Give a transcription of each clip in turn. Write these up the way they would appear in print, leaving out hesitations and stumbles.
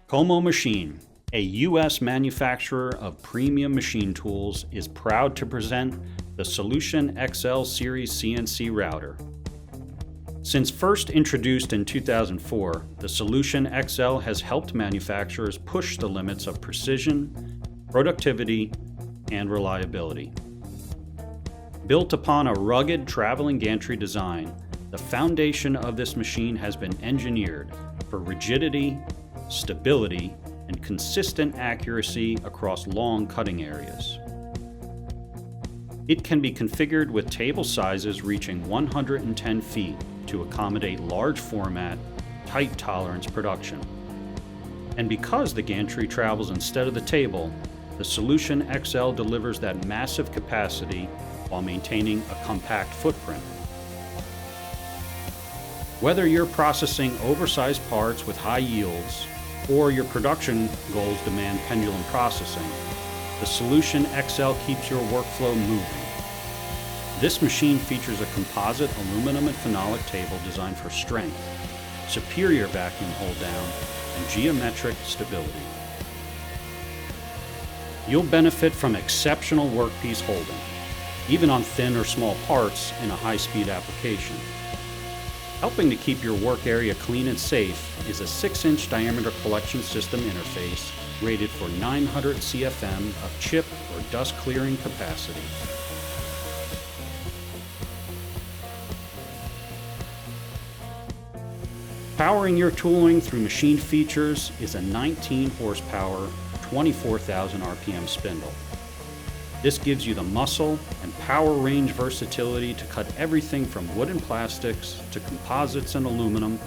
Komo Machine, a U.S. manufacturer of premium machine tools, is proud to present the SolutionXL Series CNC router. Since first introduced in 2004, the SolutionXL has helped manufacturers push the limits of precision, productivity, and reliability. Built upon a rugged traveling gantry design, the foundation of this machine has been engineered for rigidity, stability, and consistent accuracy across long cutting areas. It can be configured with table sizes reaching 110 feet to accommodate large format, tight tolerance production. And because the gantry travels instead of the table, the SolutionXL delivers that massive capacity while maintaining a compact footprint. Whether you're processing oversized parts with high yields, or your production goals demand pendulum processing, the SolutionXL keeps your workflow moving. This machine features a composite aluminum and phenolic table designed for strength, superior vacuum hold down, and geometric stability. You'll benefit from exceptional workpiece holding, even on thin or small parts in a high-speed application. Helping to keep your work area clean and safe is a 6-inch diameter collection system interface rated for 900 CFM of chip or dust clearing capacity. Powering your tooling through machine features is a 19 horsepower, 24,000 RPM spindle. This gives you the muscle and power range versatility to cut everything from wood and plastics to composites and aluminum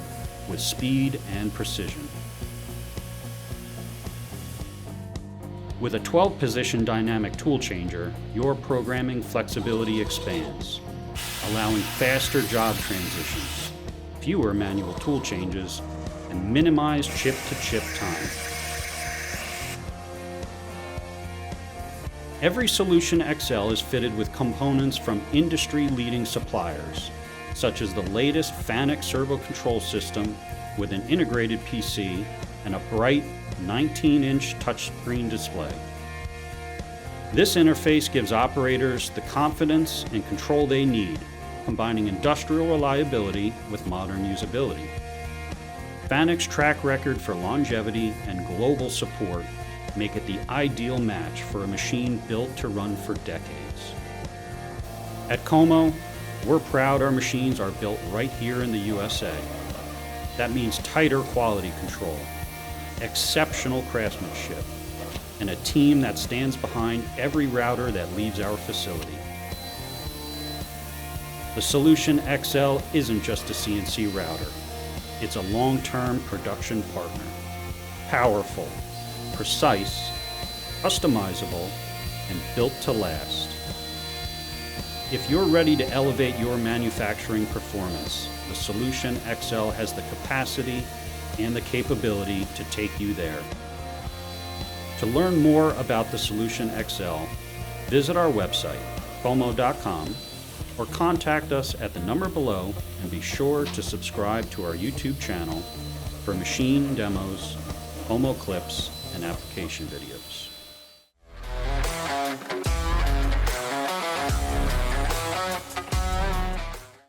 with speed and precision. With a 12-position dynamic tool changer, your programming flexibility expands, allowing faster job transitions, fewer manual tool changes, and minimized chip-to-chip time. Every SolutionXL is fitted with components from industry-leading suppliers, such as the latest FANUC servo control system with an integrated PC and a bright 19-inch touchscreen display. This interface gives operators the confidence and control they need, combining industrial reliability with modern usability. FANUC's track record for longevity and global support make it the ideal match for a machine built to run for decades. At Komo, we're proud our machines are built right here in the USA. That means tighter quality control, exceptional craftsmanship, and a team that stands behind every router that leaves our facility. The SolutionXL isn't just a CNC router. It's a long-term production partner. Powerful, precise, customizable, and built to last. If you're ready to elevate your manufacturing performance, the SolutionXL has the capacity and the capability to take you there. To learn more about the SolutionXL, visit our website, komo.com, or contact us at the number below, and be sure to subscribe to our YouTube channel for machine demos, Komo clips, and application videos.